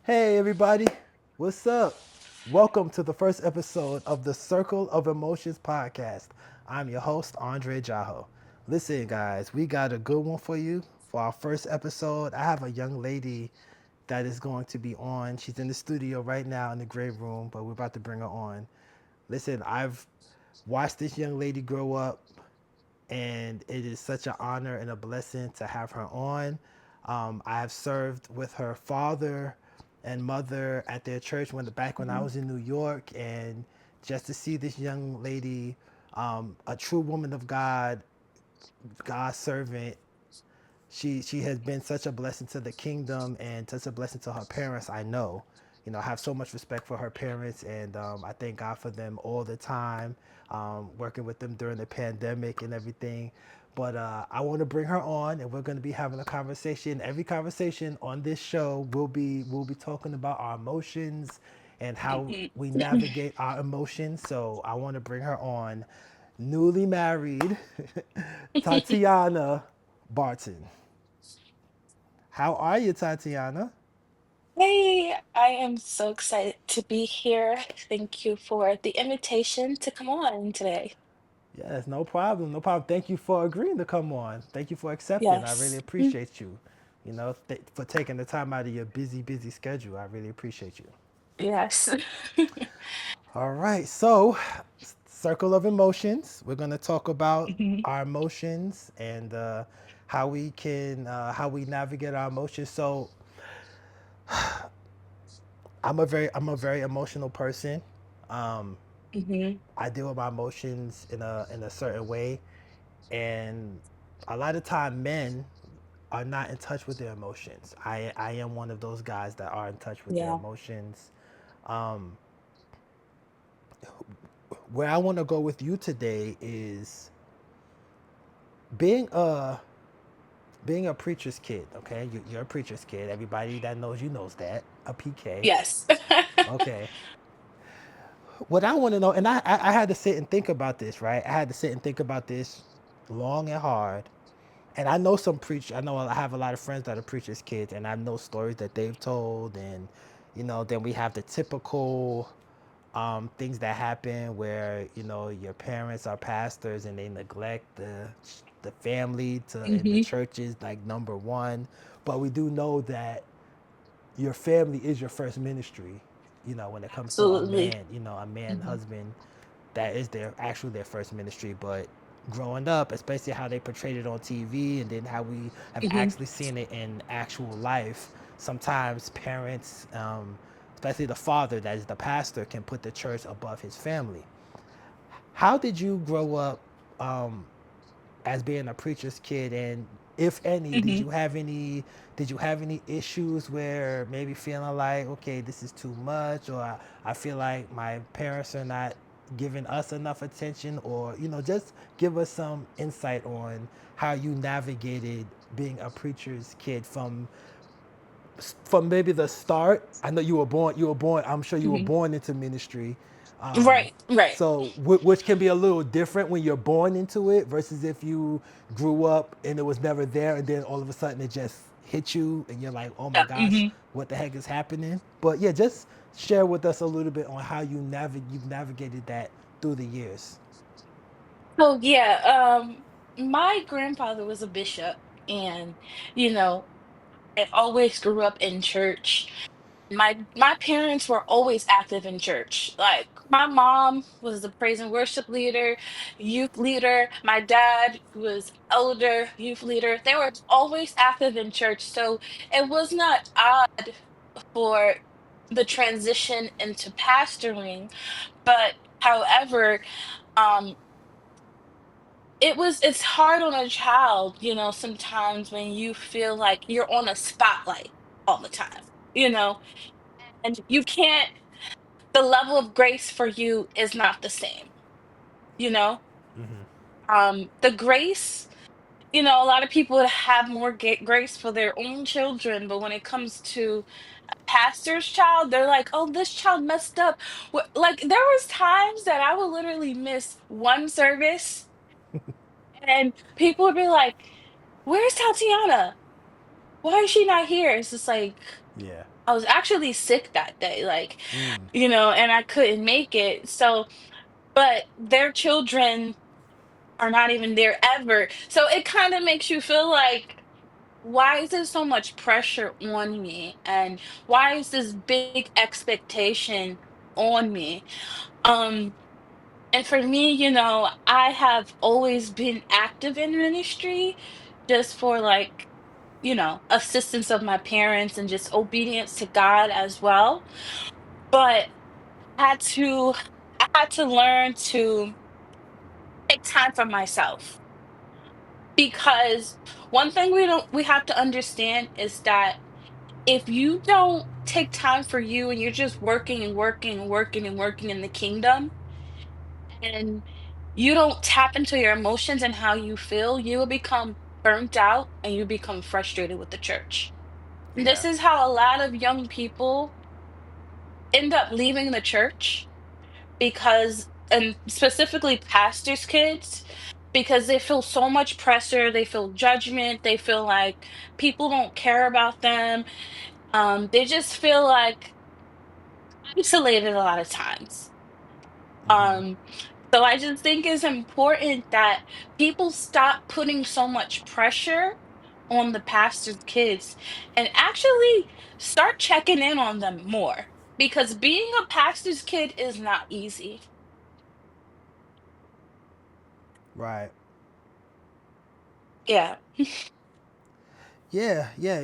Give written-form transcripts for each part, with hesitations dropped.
Hey, everybody, what's up? Welcome to the first episode of the Circle of Emotions podcast. I'm your host, Andre Jaho. Listen, guys, we got a good one for you for our first episode. I have a young lady that is going to be on. She's in the studio right now in the great room, but we're about to bring her on. Listen, I've watched this young lady grow up, and it is such an honor and a blessing to have her on. I have served with her father and mother at their church when I Mhm. was in New York, and just to see this young lady, a true woman of God, God's servant, she has been such a blessing to the kingdom and such a blessing to her parents. I know, I have so much respect for her parents, and I thank God for them all the time. Working with them during the pandemic and everything. But I want to bring her on, and we're going to be having a conversation. Every conversation on this show will be talking about our emotions and how Mhm. we navigate our emotions. So I want to bring her on, newly married, Tatyana Barton. How are you, Tatiana? Hey, I am so excited to be here. Thank you for the invitation to come on today. Yes, no problem. No problem. Thank you for agreeing to come on. Thank you for accepting. I really Yes. Mm. appreciate you. For taking the time out of your busy, busy schedule. I really appreciate you. Yes. All right. So, circle of emotions. We're going to talk about Mhm. our emotions and how we navigate our emotions. So, I'm a very emotional person. Um, Mhm. I deal with my emotions in a certain way, and a lot of time men are not in touch with their emotions. I am one of those guys that are in touch with their Yeah. emotions. Um, where I want to go with you today is being a being a preacher's kid. Okay, you're a preacher's kid. Everybody that knows you knows that a PK. Yes. Okay, what I want to know, and I had to sit and think about this. Right, I had to sit and think about this long and hard. And I know some preach. I know I have a lot of friends that are preachers' kids, and I know stories that they've told. And then we have the typical things that happen where your parents are pastors and they neglect the family to and the Mhm. church is like number one. But we do know that your family is your first ministry. When it comes to a Absolutely. man, a man Mhm. husband, that is their first ministry. But growing up, especially how they portrayed it on TV, and then how we have Mhm. actually seen it in actual life, sometimes parents, especially the father that is the pastor, can put the church above his family. How did you grow up um, as being a preacher's kid, and if any, Mhm. did you have any issues where maybe feeling like, okay, this is too much, or I feel like my parents are not giving us enough attention, or just give us some insight on how you navigated being a preacher's kid from maybe the start. I know you were born, I'm sure you were Mhm. born into ministry. Right. Right. So which can be a little different when you're born into it versus if you grew up and it was never there, and then all of a sudden it just hit you and you're like, oh my Yeah. gosh, Mhm. what the heck is happening? But yeah, just share with us a little bit on how you've navigated that through the years. So yeah, my grandfather was a bishop, and you know, I always grew up in church. My parents were always active in church. Like my mom was the praise and worship leader, youth leader. My dad was elder, youth leader. They were always active in church. So it was not odd for the transition into pastoring. But however, um, it's hard on a child, sometimes when you feel like you're on a spotlight all the time, you know, and you can't the level of grace for you is not the same, you know? The grace, a lot of people have more grace for their own children, but when it comes to a pastor's child, they're like, "Oh, this child messed up." Like there was times that I would literally miss one service, and people would be like, "Where's Tatiana? Why is she not here?" It's just like, Yeah. I was actually sick that day, like, Mm. and I couldn't make it. So, but their children are not even there ever. So it kind of makes you feel like, why is there so much pressure on me? And why is this big expectation on me? Um, and for me, I have always been active in ministry just for like, assistance of my parents and just obedience to God as well. But had to I had to learn to take time for myself, because one thing we have to understand is that if you don't take time for you and you're just working and working and working and working in the kingdom, and you don't tap into your emotions and how you feel, you will become burnt out and you become frustrated with the church. And Yeah. this is how a lot of young people end up leaving the church, because, and specifically pastors' kids, because they feel so much pressure, they feel judgment, they feel like people don't care about them. They just feel like isolated a lot of times. Hmm. Um, so I just think it's important that people stop putting so much pressure on the pastor's kids and actually start checking in on them more, because being a pastor's kid is not easy. Right. Yeah. Yeah, yeah,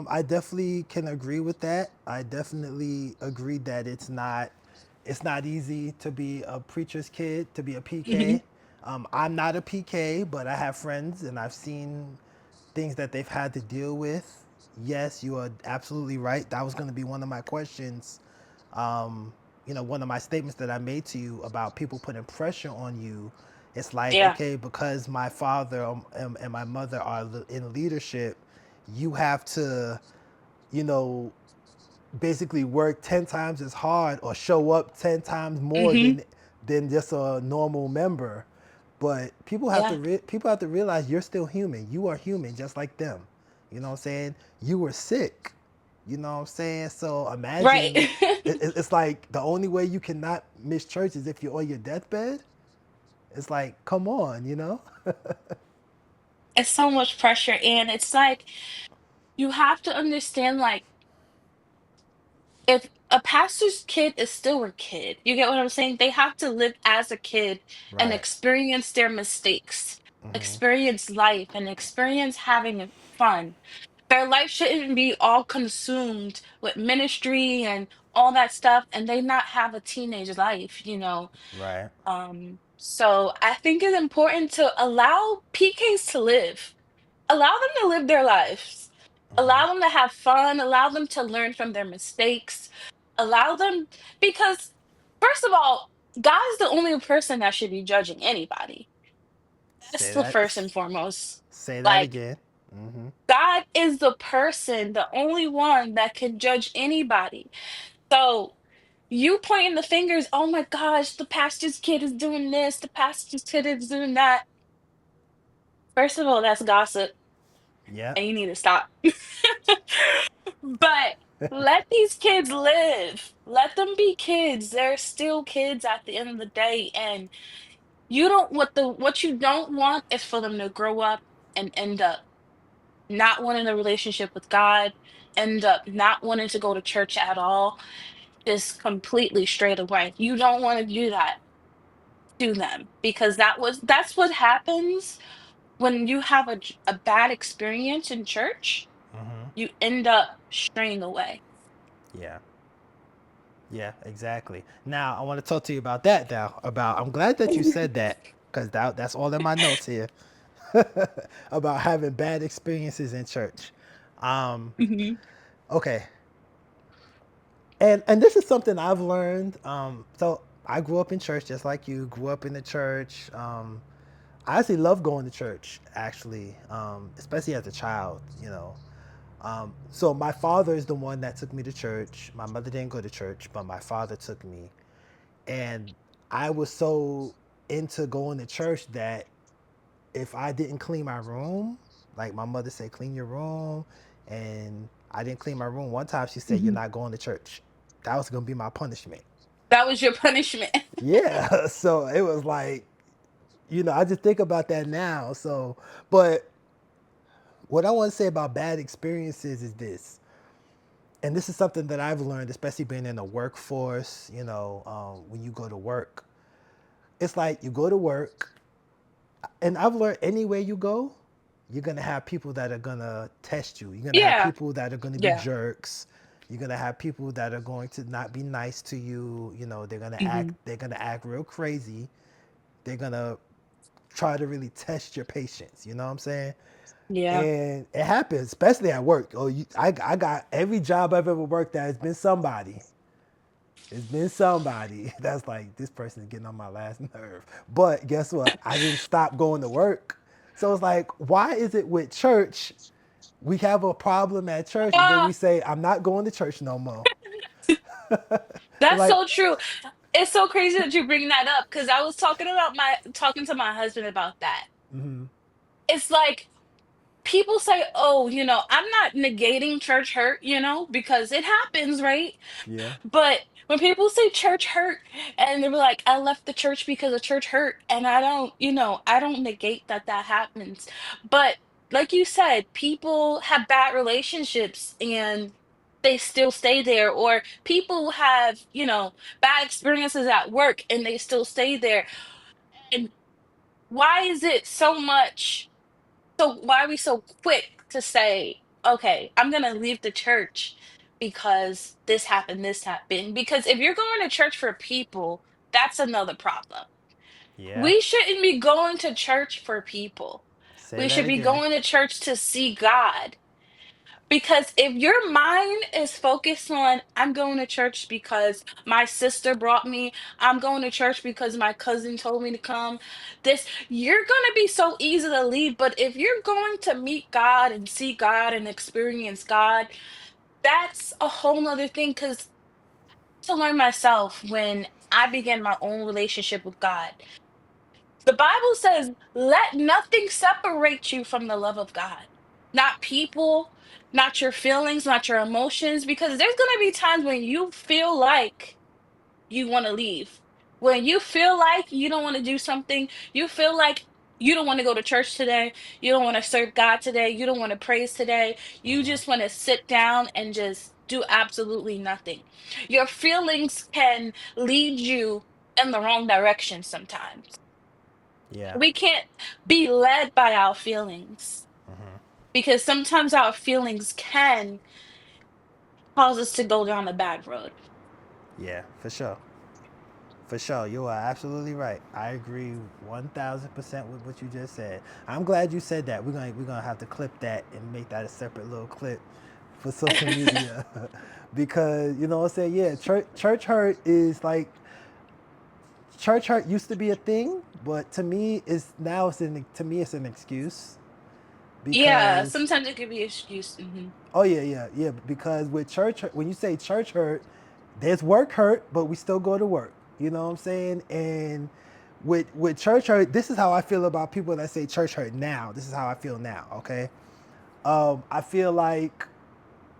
I definitely can agree with that. I definitely agree that it's not easy to be a preacher's kid, to be a Hmm. PK. I'm not a PK, but I have friends and I've seen things that they've had to deal with. Yes, you are absolutely right. That was going to be one of my questions. Um, one of my statements that I made to you about people putting pressure on you. It's like, Yeah. okay, because my father and my mother are in leadership, you have to, you know, basically work 10 times as hard or show up 10 times more Hmm. than just a normal member. But Yeah. people have to realize you're still human. You are human just like them. You know what I'm saying? You were sick. You know what I'm saying? So Right. imagine it's like the only way you cannot miss church is if you're on your deathbed. It's like, come on, you know? It's so much pressure, and it's like you have to understand, like, if a pastor's kid is still a kid, you get what I'm saying? They have to live as a kid and Right. experience their mistakes, Hmm. experience life, and experience having fun. Their life shouldn't be all consumed with ministry and all that stuff, and they not have a teenage life. Right. So I think it's important to allow PKs to live. Allow them to live their lives. Hmm. Allow them to have fun. Allow them to learn from their mistakes. Allow them, because, first of all, God is the only person that should be judging anybody. That's Say the that. first and foremost. Say that Like, again. Hmm. God is the person, the only one that can judge anybody. So, you pointing the fingers, oh my gosh, the pastor's kid is doing this, the pastor's kid is doing that. First of all, that's gossip, Yep. and you need to stop. But let these kids live. Let them be kids. They're still kids at the end of the day. And you don't what you don't want is for them to grow up and end up not wanting a relationship with God, end up not wanting to go to church at all, just completely straight away. You don't want to do that to them, because that's what happens when you have a bad experience in church. Hmm. You end up straying away. Yeah. Yeah, exactly. Now I want to talk to you about that now. I'm glad that you said that because that's all in my notes here about having bad experiences in church. Um, Hmm. okay, and this is something I've learned. So I grew up in church just like you. Grew up in the church. I actually love going to church. Actually, especially as a child. So my father is the one that took me to church. My mother didn't go to church, but my father took me. And I was so into going to church that if I didn't clean my room, like my mother said, clean your room. and I didn't clean my room. One time she said, "You're Mhm. not going to church." That was gonna be my punishment. That was your punishment. Yeah, so it was like, I just think about that now. So, but what I want to say about bad experiences is this, and this is something that I've learned, especially being in the workforce. When you go to work, it's like you go to work, and I've learned anywhere you go, you're gonna have people that are gonna test you. You're gonna have Yeah. people that are gonna be Yeah. jerks. You're gonna have people that are going to not be nice to you. They're gonna act. Hmm. They're gonna act real crazy. They're gonna try to really test your patience. You know what I'm saying? Yeah. And it happens, especially at work. I got every job I've ever worked at. It's been somebody. It's been somebody that's like, this person is getting on my last nerve. But guess what? I didn't stop going to work. So it's like, why is it with church? We have a problem at church, and then we Ah, say, I'm not going to church no more. that's Like, so true. It's so crazy that you bring that up because I was talking to my husband about that. mm-hmm, It's like people say, "Oh, I'm not negating church hurt, because it happens, right?" yeah, But when people say church hurt and they're like, I left the church because the church hurt, and I don't negate that that happens. But like you said, people have bad relationships and they still stay there, or people have, bad experiences at work and they still stay there. And why is it so much? So why are we so quick to say, okay, I'm gonna leave the church because this happened? Because if you're going to church for people, that's another problem. yeah. We shouldn't be going to church for people. Say We that should be again. going to church to see God. Because if your mind is focused on, I'm going to church because my sister brought me, I'm going to church because my cousin told me to come, you're going to be so easy to leave. But if you're going to meet God and see God and experience God, that's a whole nother thing. Because to learn myself when I began my own relationship with God, the Bible says, let nothing separate you from the love of God. Not people, not your feelings, not your emotions, because there's going to be times when you feel like you want to leave. When you feel like you don't want to do something, you feel like you don't want to go to church today, you don't want to serve God today, you don't want to praise today, you Mm-hmm. just want to sit down and just do absolutely nothing. Your feelings can lead you in the wrong direction sometimes. Yeah. We can't be led by our feelings Mm-hmm. because sometimes our feelings can cause us to go down a bad road. Yeah, for sure. For sure, you are absolutely right. I agree 1,000% with what you just said. I'm glad you said that. We're gonna have to clip that and make that a separate little clip for social media, because you know what I'm saying. Yeah, church hurt is like, church hurt used to be a thing, but to me it's an excuse, Yeah, because sometimes it could be excuse. Hmm. oh yeah, yeah, yeah. Because with when you say church hurt, there's work hurt, but we still go to work. You know what I'm saying? And with church hurt, this is how I feel about people that say church hurt now. This is how I feel now. Okay, I feel like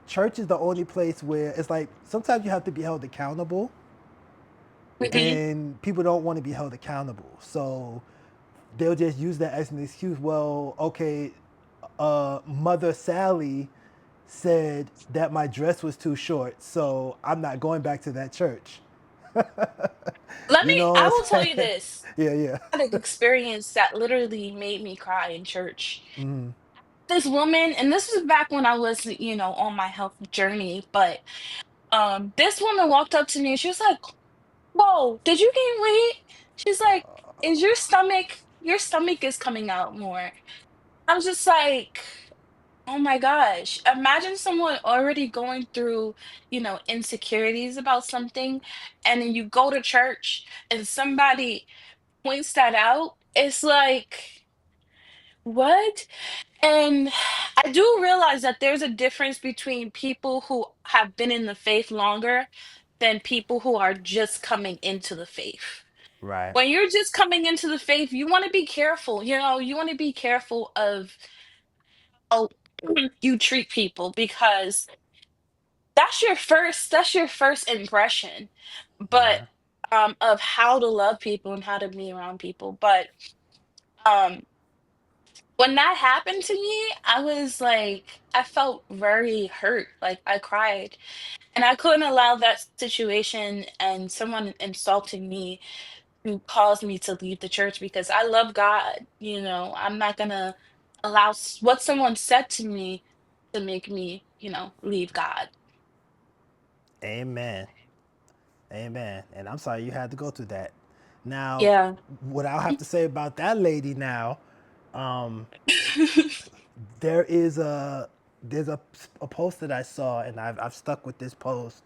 church is the only place where it's like sometimes you have to be held accountable, Hmm. and people don't want to be held accountable, so they'll just use that as an excuse. Well, okay, Mother Sally said that my dress was too short, so I'm not going back to that church. You know I what will I'm tell you saying? this. Yeah, yeah. I had an experience that literally made me cry in church. Mm-hmm. This woman, and this was back when I was, on my health journey, but this woman walked up to me and she was like, "Whoa, did you gain weight?" She's like, "Is your stomach is coming out more." I was just like, oh my gosh. Imagine someone already going through, insecurities about something, and then you go to church and somebody points that out. It's like, what? And I do realize that there's a difference between people who have been in the faith longer than people who are just coming into the faith. Right. When you're just coming into the faith, you want to be careful. You want to be careful of you treat people, because that's your first impression, but Yeah. of how to love people and how to be around people. But um when that happened to me, I was like, I felt very hurt. Like I cried. And I couldn't allow that situation and someone insulting me to cause me to leave the church, because I love God. I'm not gonna allow what someone said to me to make me, leave God. Amen. Amen. And I'm sorry you had to go through that. Now, Yeah. what I'll have to say about that lady now, um, there is a post that I saw, and I've stuck with this post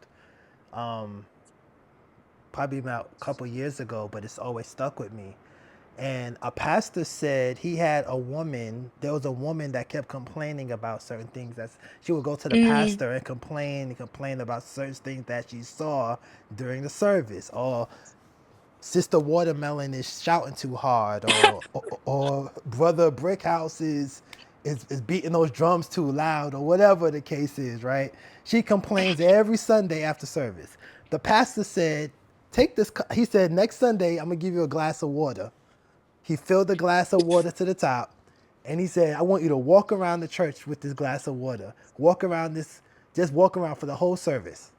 probably about a couple years ago, but it's always stuck with me. And a pastor said he had a woman. There was a woman that kept complaining about certain things. That she would go to the Mm, pastor and complain about certain things that she saw during the service, or Sister Watermelon is shouting too hard, or Brother Brickhouse is beating those drums too loud, or whatever the case is, right? She complains every Sunday after service. The pastor said, "Take this." He said, "Next Sunday, I'm gonna give you a glass of water." He filled the glass of water to the top, and he said, "I want you to walk around the church with this glass of water. Walk around this, just walk around for the whole service."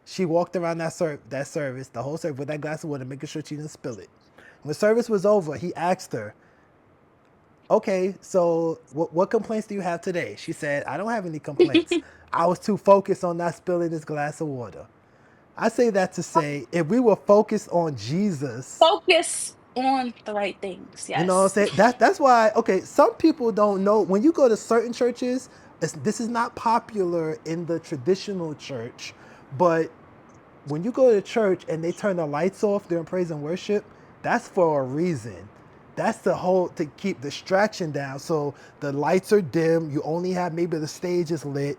She walked around that service, the whole service, with that glass of water, making sure she didn't spill it. When service was over, he asked her, "Okay, so what complaints do you have today?" She said, "I don't have any complaints. I was too focused on not spilling this glass of water." I say that to say, if we were focused on Jesus, Focus on the right things. you know what I'm Yes. saying? That's why, okay, some people don't know. When you go to certain churches, this is not popular in the traditional church, but when you go to church and they turn the lights off during praise and worship, that's for a reason. That's the whole to keep distraction down. So the lights are dim. You only have maybe the stage is lit.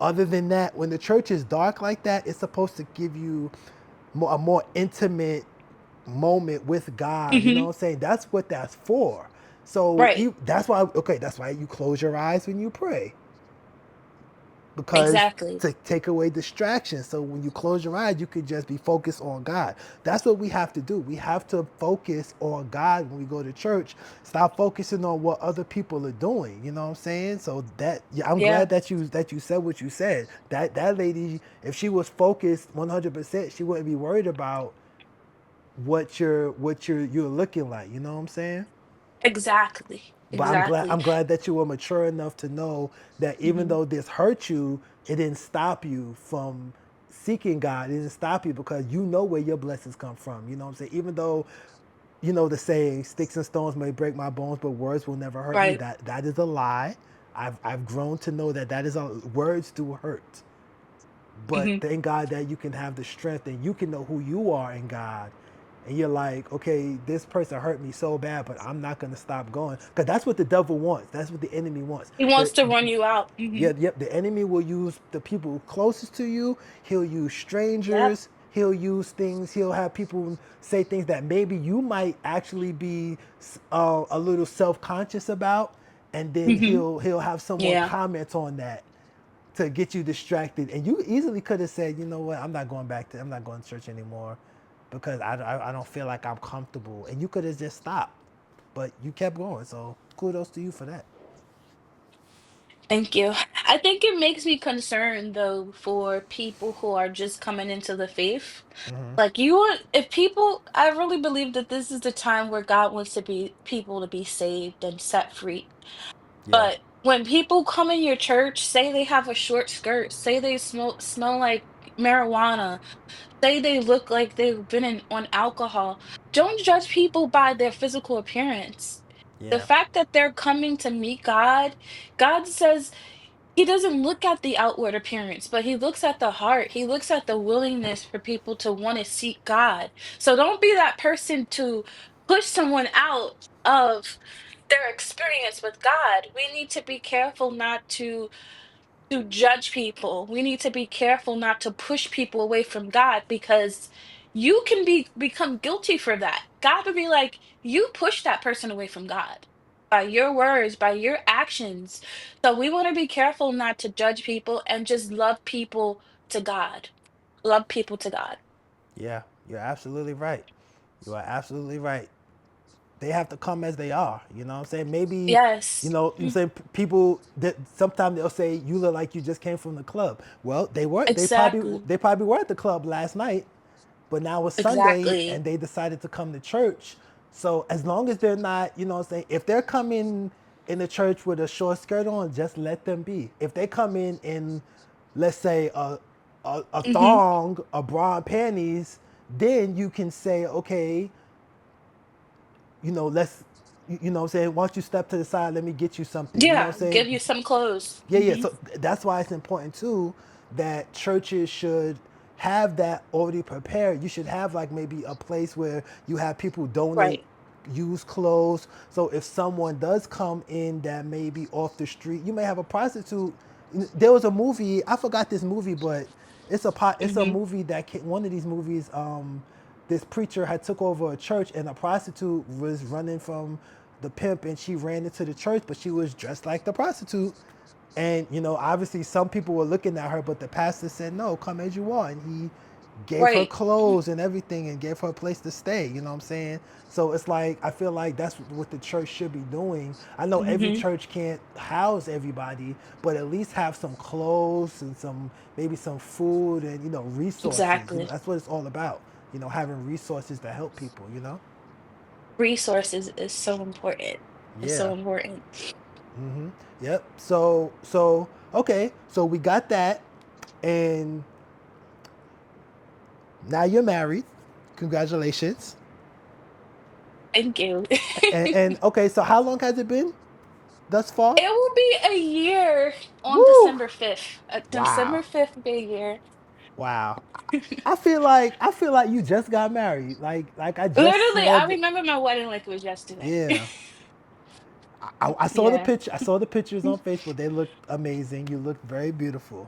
Other than that, when the church is dark like that, it's supposed to give you a more intimate moment with God. You know Hmm. what I'm saying? That's what that's for. So Right. that's why, okay, that's why you close your eyes when you pray, because Exactly. to take away distractions. So when you close your eyes, you could just be focused on God. That's what we have to do. We have to focus on God when we go to church. Stop focusing on what other people are doing. You know what I'm saying? So that, yeah, I'm Yeah. glad that you said what you said. That lady, if she was focused 100%, she wouldn't be worried about what you're looking like. You know what I'm saying? Exactly. But I'm glad Exactly. I'm glad that you were mature enough to know that even Hmm. though this hurt you, it didn't stop you from seeking God. It didn't stop you because you know where your blessings come from. You know what I'm saying? Even though, the saying, "Sticks and stones may break my bones, but words will never hurt me." Right. That is a lie. I've grown to know that is a words do hurt. But Hmm. thank God that you can have the strength and you can know who you are in God. And you're like, okay, this person hurt me so bad, but I'm not going to stop going. Because that's what the devil wants. That's what the enemy wants. He wants to run you out. Hmm. Yeah, yep. The enemy will use the people closest to you. He'll use Yep. strangers. He'll use things. He'll have people say things that maybe you might actually be a little self-conscious about, and then Hmm. he'll have someone Yeah. comment on that to get you distracted. And you easily could have said, "You know what? I'm not going to church anymore because I don't feel like I'm comfortable." And you could have just stopped, but you kept going. So kudos to you for that. Thank you. I think it makes me concerned though for people who are just coming into the faith. Like if people, I really believe that this is the time where God wants to be people to be saved and set free. Yeah, But when people come in your church, say they have a short skirt, say they smell like marijuana, say they look like they've been on alcohol, don't judge people by their physical appearance. The yeah, fact that they're coming to meet God, God says he doesn't look at the outward appearance, but he looks at the heart. He looks at the willingness for people to want to seek God. So don't be that person to push someone out of their experience with God. We need to be careful not to judge people. We need to be careful not to push people away from God, because you can become guilty for that. God would be like, you push that person away from God. by your words, by your actions. So we want to be careful not to judge people and just love people to God. Love people to God. Yeah, you're absolutely right. You are absolutely right. They have to come as they are. You know what I'm saying? Maybe, Yes, you saying people that sometimes they'll say you look like you just came from the club. Well, they were. exactly. They probably were at the club last night, but now it's Sunday Exactly. and they decided to come to church. So as long as they're not, you know what I'm saying, if they're coming in the church with a short skirt on, just let them be. If they come in, let's say a Hmm. thong, a bra and panties, then you can say, okay, let's, you know what I'm saying, once you step to the side, let me get you something. You know what Yeah, I'm saying? give you some clothes. Yeah, yeah. Hmm. So that's why it's important too that churches should have that already prepared. You should have like maybe a place where you have people donate Right. used clothes. So if someone does come in that may be off the street, you may have a prostitute. There was a movie, I forgot this movie, but it's a Hmm. movie that one of these movies. This preacher had took over a church and a prostitute was running from the pimp and she ran into the church, but she was dressed like the prostitute. And obviously some people were looking at her, but the pastor said, "No, come as you are." And he gave her Right. clothes and everything and gave her a place to stay. You know what I'm saying? So it's like I feel like that's what the church should be doing. I know every Hmm. church can't house everybody, but at least have some clothes and maybe some food and resources. Exactly. That's what it's all about. Having resources to help people. Resources is so important. It's Yeah. so important. Yep. So okay. So we got that, and now you're married. Congratulations. Thank you. And okay. So how long has it been thus far? It will be a year on Woo! December 5th. December Wow. 5th will be a year. Wow. I feel like you just got married. Like I just Literally, saw I the remember my wedding like it was yesterday. yeah. I saw the Yeah. picture. I saw the pictures on Facebook. They look amazing. You look very beautiful.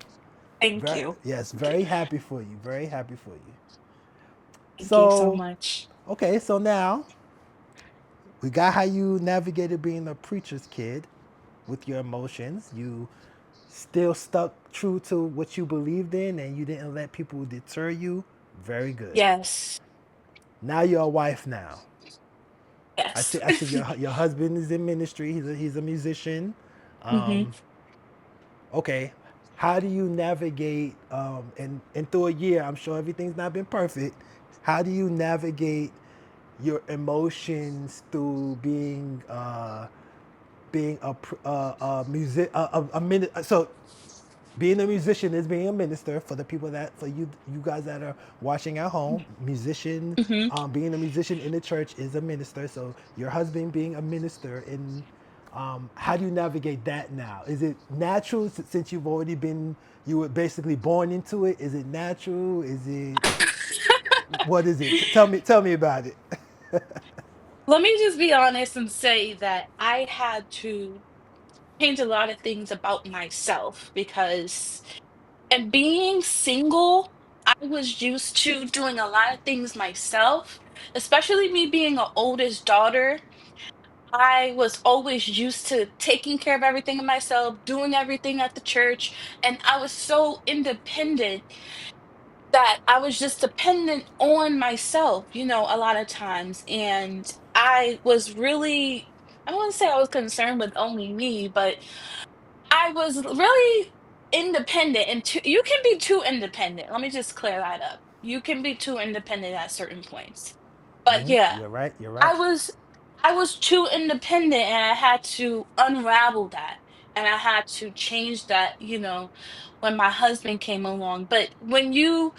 Thank Very you. yes. Very happy for you. Very happy for you. Thank you so So much. okay. So now we got how you navigated being a preacher's kid with your emotions. You still stuck true to what you believed in and you didn't let people deter you. Very good. Yes. Now you're a wife now. Yes. I see your husband is in ministry. He's a musician. Hmm. Okay. How do you navigate and through a year, I'm sure everything's not been perfect. How do you navigate your emotions through being a music a minute so being a musician is being a minister for the people that for you guys that are watching at home. Musician, Hmm. being a musician in the church is a minister. So your husband being a minister in, how do you navigate that now? Is it natural since you were basically born into it? Is it natural? Is it what is it? Tell me about it. Let me just be honest and say that I had to change a lot of things about myself because, and being single, I was used to doing a lot of things myself, especially me being an oldest daughter. I was always used to taking care of everything of myself, doing everything at the church, and I was so independent that I was just dependent on myself, a lot of times. And I was really, I don't want to say I was concerned with only me, but I was really independent. And you can be too independent. Let me just clear that up. You can be too independent at certain points. But yeah, You're right. You're I right. was I was too independent and I had to unravel that and I had to change that, when my husband came along. But when you,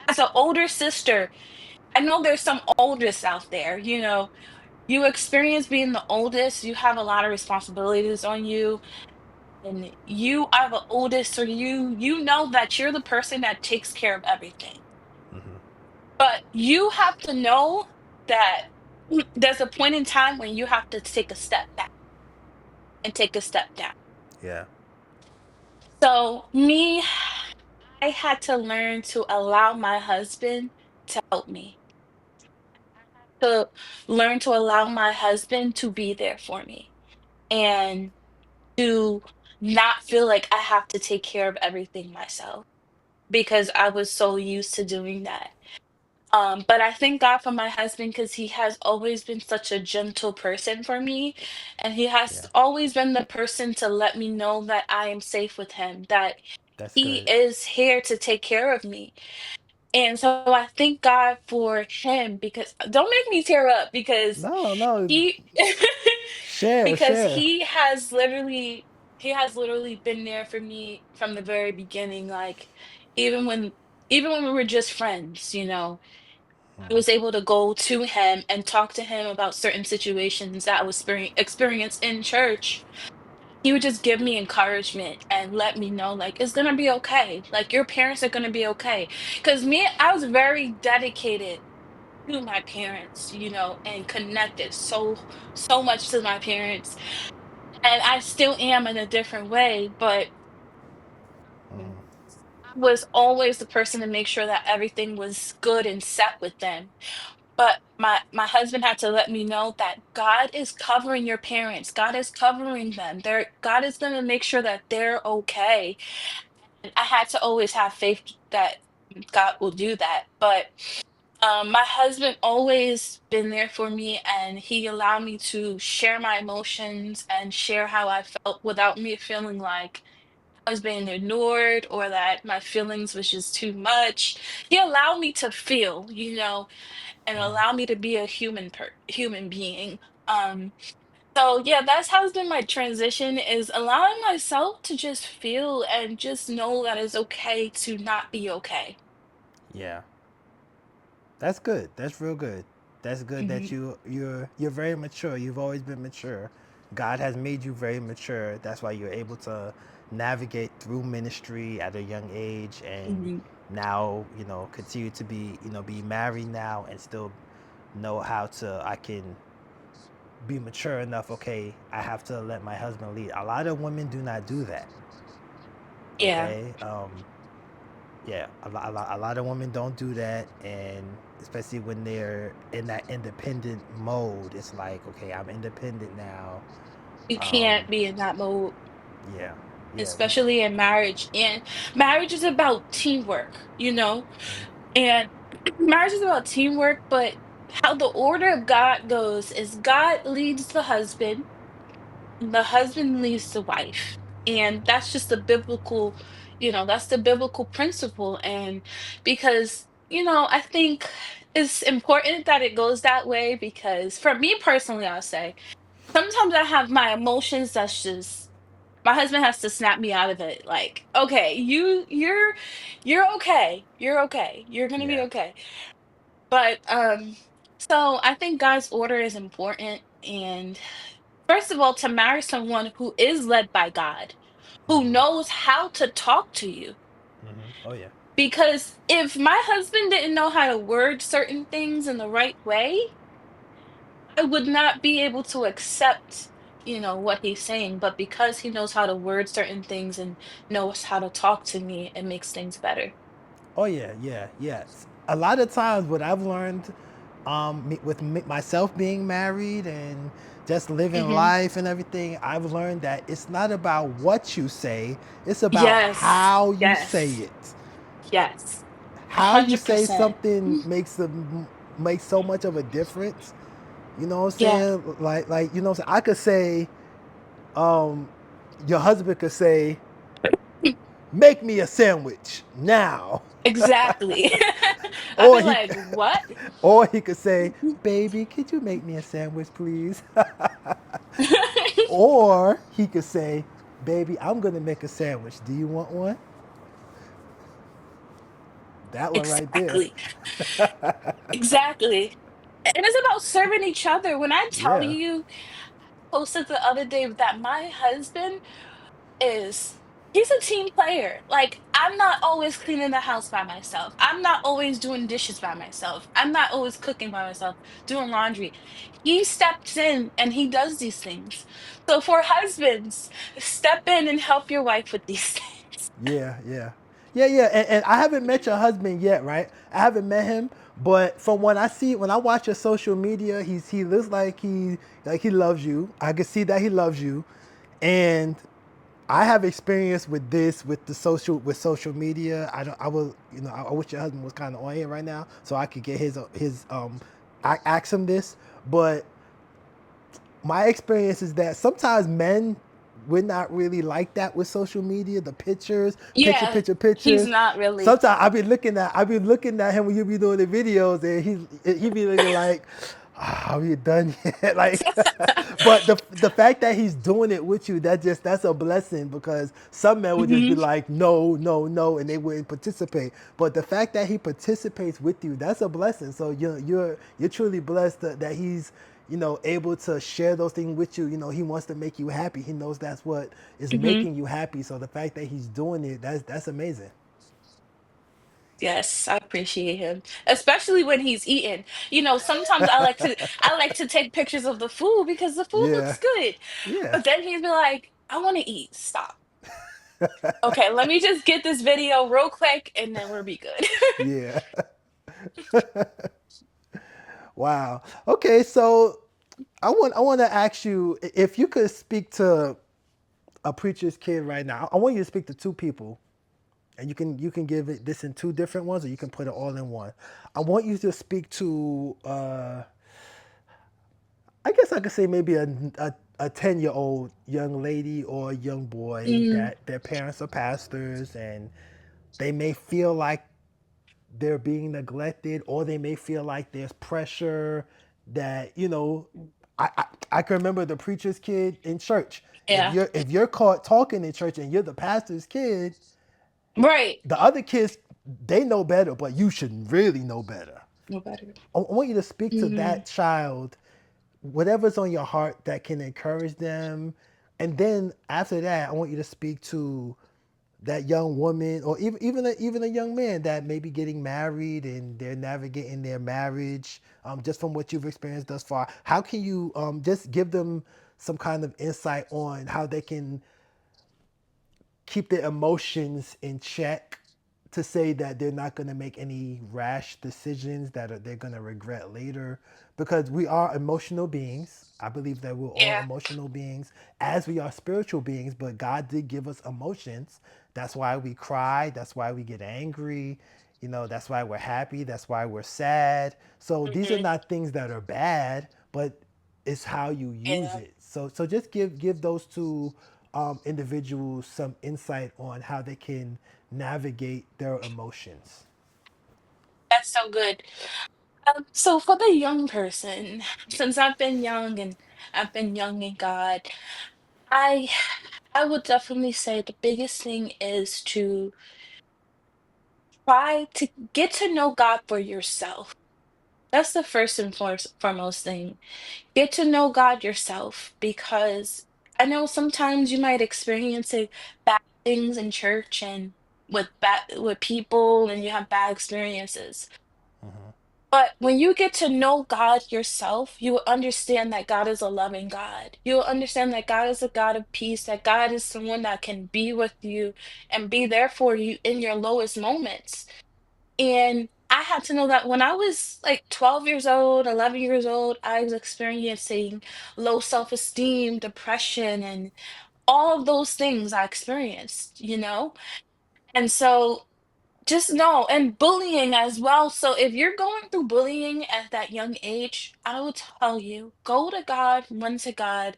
as an older sister, I know there's some oldest out there, you experience being the oldest, you have a lot of responsibilities on you, and you are the oldest, so you know that you're the person that takes care of everything. But you have to know that there's a point in time when you have to take a step back and take a step down. Yeah. So me, I had to learn to allow my husband to help me, to learn to allow my husband to be there for me. and to not feel like I have to take care of everything myself because I was so used to doing that. But I thank God for my husband because he has always been such a gentle person for me. And he has Yeah, always been the person to let me know that I am safe with him, that that's he good. is here to take care of me. And so I thank God for him because don't make me tear up because No, no, he share, because share. he has literally been there for me from the very beginning, like even when even when we were just friends, you know, I was able to go to him and talk to him about certain situations that I was experienced in church. He would just give me encouragement and let me know, like, it's gonna be okay. Like, your parents are gonna be okay. Because me, I was very dedicated to my parents, you know, and connected so much to my parents. And I still am in a different way, but I was always the person to make sure that everything was good and set with them. But my husband had to let me know that God is covering your parents. God is covering them. God is going to make sure that they're okay. And I had to always have faith that God will do that. But my husband always been there for me, and he allowed me to share my emotions and share how I felt without me feeling like I was being ignored or that my feelings was just too much. He allowed me to feel, you know, and allow me to be a human being. Um, so yeah, that's how it's been my transition is allowing myself to just feel and just know that it's okay to not be okay. Yeah, that's good. That's real good. That's good that Hmm. you're very mature. You've always been mature. God has made you very mature. That's why you're able to navigate through ministry at a young age, and Hmm. now continue to be married now and still know how to I can be mature enough. Okay, I have to let my husband lead. A lot of women do not do that. Yeah, Okay, yeah, a lot of women don't do that, and especially when they're in that independent mode, it's like, okay, I'm independent now. you Um, can't be in that mode, yeah, yeah, especially in marriage. And marriage is about teamwork, you know, and marriage is about teamwork, but how the order of God goes is God leads the husband, the husband leaves the wife, and that's just the biblical, you know, that's the biblical principle. And because, you know, I think it's important that it goes that way because for me personally, I'll say sometimes I have my emotions that's just my husband has to snap me out of it, like, okay, you're okay, you're gonna be yeah, okay. But so I think God's order is important. And first of all, to marry someone who is led by God, who knows how to talk to you. oh yeah, Because if my husband didn't know how to word certain things in the right way, I would not be able to accept, you know, what he's saying. But because he knows how to word certain things and knows how to talk to me, it makes things better. oh yeah, yeah, yes. A lot of times, what I've learned, with myself being married and just living Hmm. life and everything, I've learned that it's not about what you say; it's about Yes, how you say yes, it. yes, a How you hundred say percent. something makes so much of a difference. You know what I'm Yeah, saying? Like you know what I'm saying? I could say, um, your husband could say, "Make me a sandwich now," exactly. I'd or be he, like, what? or he could say, "Baby, could you make me a sandwich, please?" Or he could say, "Baby, I'm gonna make a sandwich. Do you want one?" That one right there. Exactly. Exactly. And it's about serving each other. When I tell Yeah. you, posted the other day that my husband is he's a team player. Like I'm not always cleaning the house by myself. I'm not always doing dishes by myself. I'm not always cooking by myself, doing laundry. He steps in and he does these things. So for husbands, step in and help your wife with these things. Yeah, yeah, yeah, yeah. And I haven't met your husband yet, right? I haven't met him, But from when I see, when I watch your social media, he looks like he loves you. I can see that he loves you, and I have experience with this with the social media. I don't. I will. I wish your husband was kind of on here right now so I could get his. I ask him this, but my experience is that sometimes men we're not really like that with social media. The pictures, Yeah, he's pictures. not really. Sometimes I be looking at him when you be doing the videos, and he be looking like, "Ah, are you done yet?" Like, but the fact that he's doing it with you, that's a blessing because some men would just be Hmm. like, no, no, no, and they wouldn't participate. But the fact that he participates with you, that's a blessing. So you're truly blessed that he's able to share those things with you. He wants to make you happy. He knows that's what is Hmm. making you happy. So the fact that he's doing it, that's amazing. Yes, I appreciate him, especially when he's eating. Sometimes I like to take pictures of the food because the food Yeah, looks good. yeah, But then he'd be like, "I want to eat. Stop. Okay, let me just get this video real quick and then we'll be good." yeah. Wow. Okay, so I want to ask you if you could speak to a preacher's kid right now. I want you to speak to two people, and you can give it this in two different ones, or you can put it all in one. I want you to speak to I guess I could say maybe a 10-year-old young lady or a young boy Mm, that their parents are pastors, and they may feel like they're being neglected, or they may feel like there's pressure that I can remember the preacher's kid in church. If yeah. you're caught talking in church and you're the pastor's kid, Right. the other kids, they know better, but you should really know better. No better. I want you to speak to Mm, that child, whatever's on your heart that can encourage them. And then after that, I want you to speak to that young woman, or even a young man that may be getting married and they're navigating their marriage. Just from what you've experienced thus far, how can you just give them some kind of insight on how they can keep their emotions in check to say that they're not going to make any rash decisions they're going to regret later, because we are emotional beings. I believe that we're all yeah. emotional beings as we are spiritual beings, but God did give us emotions. That's why we cry, that's why we get angry, that's why we're happy, that's why we're sad. So these are Hmm. not things that are bad, but it's how you use Yeah. it. So just give those two individuals some insight on how they can navigate their emotions. That's so good. So for the young person, since I've been young and I've been young in God, I I would definitely say the biggest thing is to try to get to know God for yourself. That's the first and foremost thing. Get to know God yourself because I know sometimes you might experience bad things in church and with people and you have bad experiences. Mhm. But when you get to know God yourself, you will understand that God is a loving God. You will understand that God is a God of peace, that God is someone that can be with you and be there for you in your lowest moments. And I had to know that when I was like 12 years old, 11 years old, I was experiencing low self-esteem, depression, and all of those things I experienced. And so just know, and bullying as well. So if you're going through bullying at that young age, I would tell you, go to God, run to God,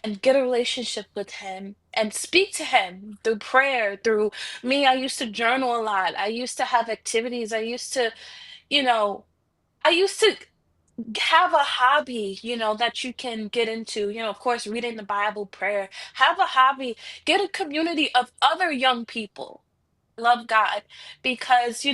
and get a relationship with Him and speak to Him through prayer, through me. I used to journal a lot. I used to have activities. You know, I used to have a hobby, that you can get into, of course, reading the Bible, prayer. Have a hobby, get a community of other young people love God because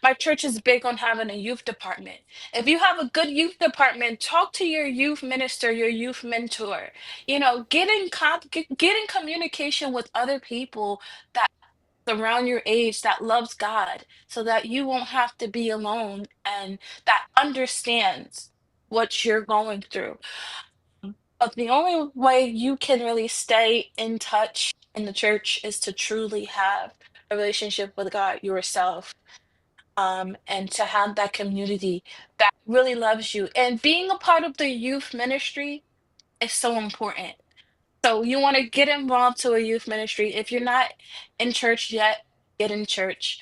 my church is big on having a youth department. If you have a good youth department, talk to your youth minister, your youth mentor. Get in communication with other people that around your age that loves God so that you won't have to be alone and that understands what you're going through. But the only way you can really stay in touch in the church is to truly have a relationship with God yourself. and to have that community that really loves you. And being a part of the youth ministry is so important. So you want to get involved to a youth ministry. If you're not in church yet, get in church,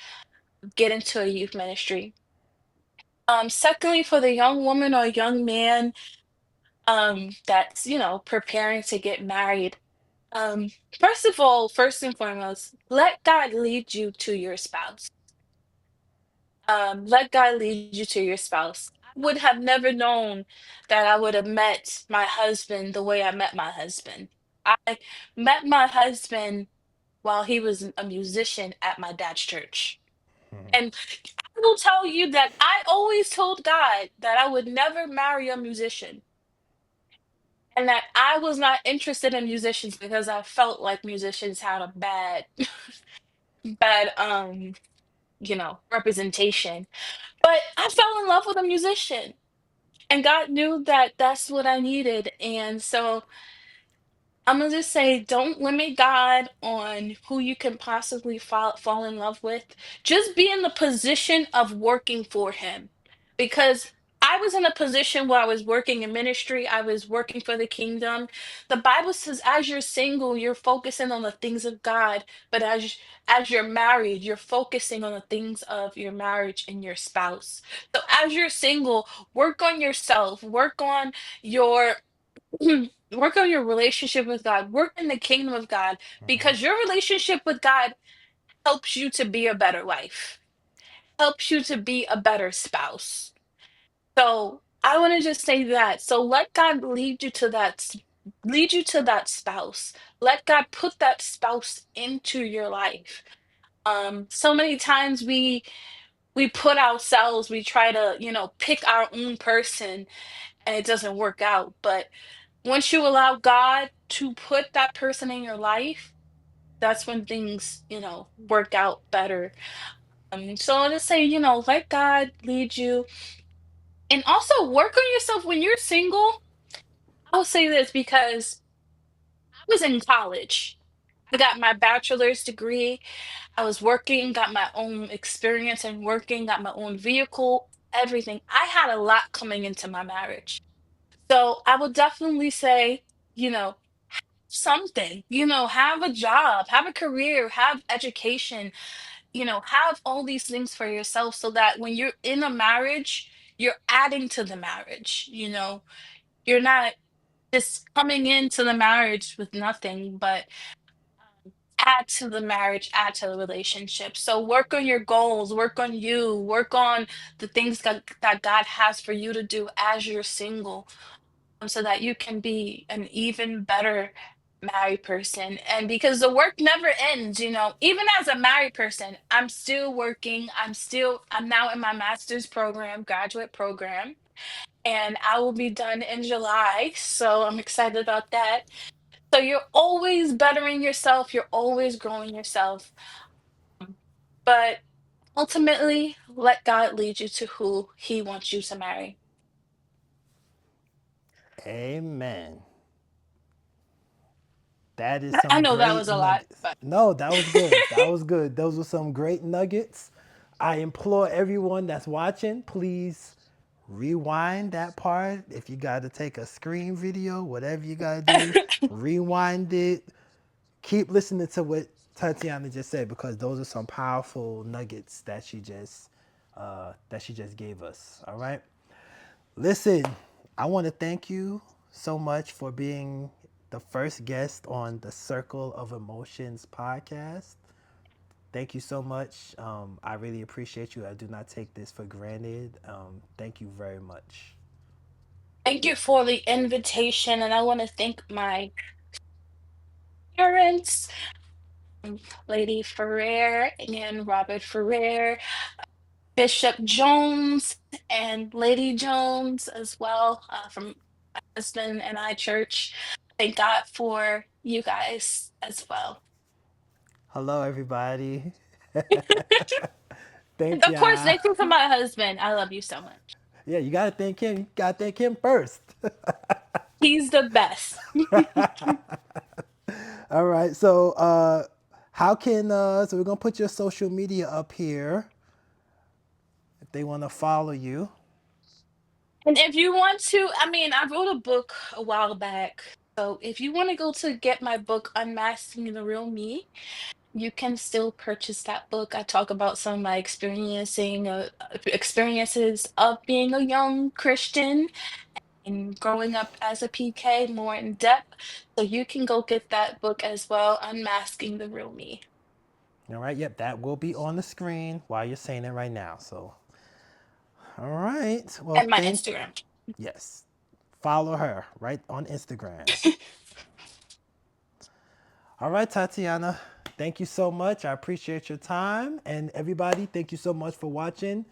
get into a youth ministry. Secondly, for the young woman or young man that's, preparing to get married, um, first of all, first and foremost, let God lead you to your spouse. Let God lead you to your spouse. I would have never known that I would have met my husband the way I met my husband. I met my husband while he was a musician at my dad's church. And I will tell you that I always told God that I would never marry a musician and that I was not interested in musicians because I felt like musicians had a bad representation. But I fell in love with a musician and God knew that that's what I needed. And so I'm gonna just say, don't limit God on who you can possibly fall in love with. Just be in the position of working for Him, because I was in a position where I was working in ministry. I was working for the kingdom. The Bible says, as you're single, you're focusing on the things of God, but as you're married, you're focusing on the things of your marriage and your spouse. So as you're single, work on yourself. Work on your work on your relationship with God, work in the kingdom of God, because your relationship with God helps you to be a better wife, helps you to be a better spouse. So I want to just say that. So let God lead you to that spouse. Let God put that spouse into your life. So many times we put ourselves, we try to, pick our own person and it doesn't work out. But once you allow God to put that person in your life, that's when things, work out better. So I'll just say, let God lead you. And also work on yourself when you're single. I'll say this because I was in college. I got my bachelor's degree. I was working, got my own experience in working, got my own vehicle, everything. I had a lot coming into my marriage. So I would definitely say, you know, something, have a job, have a career, have education, have all these things for yourself so that when you're in a marriage, you're adding to the marriage, you're not just coming into the marriage with nothing, but add to the marriage, add to the relationship. So work on your goals, work on you, work on the things that God has for you to do as you're single, so that you can be an even better married person. And because the work never ends, even as a married person, I'm still working. I'm now in my master's program, graduate program, and I will be done in July. So I'm excited about that. So you're always bettering yourself, you're always growing yourself. But ultimately, let God lead you to who He wants you to marry. Amen. That is I some know that great was a lot, nuggets. but No, that was good. That was good. Those were some great nuggets. I implore everyone that's watching, please rewind that part. If you got to take a screen video, whatever you got to do, rewind it. Keep listening to what Tatiana just said because those are some powerful nuggets that she just gave us. All right. Listen, I want to thank you so much for being the first guest on the Circle of Emotions podcast. Thank you so much. I really appreciate you. I do not take this for granted. Thank you very much. thank you for the invitation. And I want to thank my parents, Lady Ferrer and Robert Ferrer, Bishop Jones, and Lady Jones as well, from my husband and I church. Thank God for you guys as well. Hello, everybody. Thank And of course, ya. thank you for my husband. I love you so much. Yeah, you gotta thank him. You gotta thank him first. He's the best. All right. So, how can so we're gonna put your social media up here. if they want to follow you. And if you want to, I mean, I wrote a book a while back. So if you want to go to get my book, Unmasking the Real Me, you can still purchase that book. I talk about some of my experiences of being a young Christian and growing up as a PK more in depth. So you can go get that book as well, Unmasking the Real Me, All right, yep, that will be on the screen while you're saying it right now. So, all right. Well, and my thank Instagram. yes. Follow her right on Instagram. All right, Tatiana. Thank you so much. I appreciate your time. And everybody, thank you so much for watching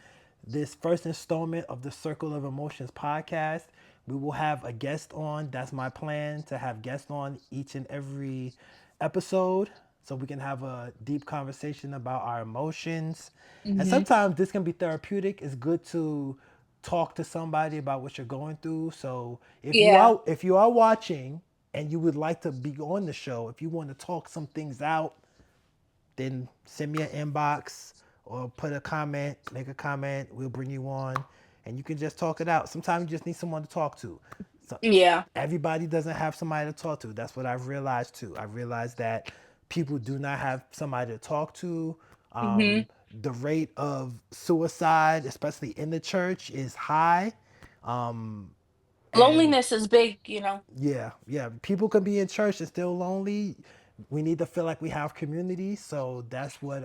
this first installment of the Circle of Emotions podcast. We will have a guest on. That's my plan, to have guests on each and every episode so we can have a deep conversation about our emotions. And Hmm. sometimes this can be therapeutic. It's good to talk to somebody about what you're going through. So Yeah. if you are watching and you would like to be on the show, if you want to talk some things out, then send me an inbox or put a comment, make a comment. We'll bring you on and you can just talk it out. Sometimes you just need someone to talk to. So Yeah. everybody doesn't have somebody to talk to. That's what I've realized too. I've realized that people do not have somebody to talk to. Hmm. The rate of suicide, especially in the church, is high. And Loneliness is big. yeah, yeah. People can be in church and still lonely. We need to feel like we have community. So that's what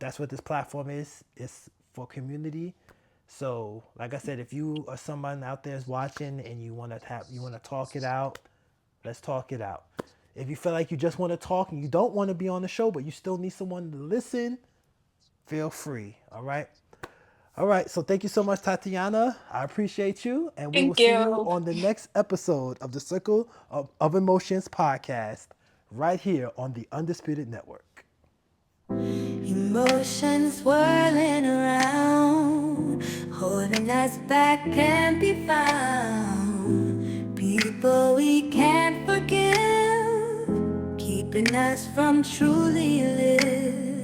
that's what this platform is. It's for community. So, like I said, if you or someone out there is watching and you want to talk it out, let's talk it out. If you feel like you just want to talk and you don't want to be on the show, but you still need someone to listen, feel free. All right. All right, so thank you so much, Tatiana. I appreciate you, and we will Thank see you you. on the next episode of the Circle of Emotions podcast right here on the Undisputed Network. Emotions swirling around, holding us back can't be found. People we can't forgive, keeping us from truly living.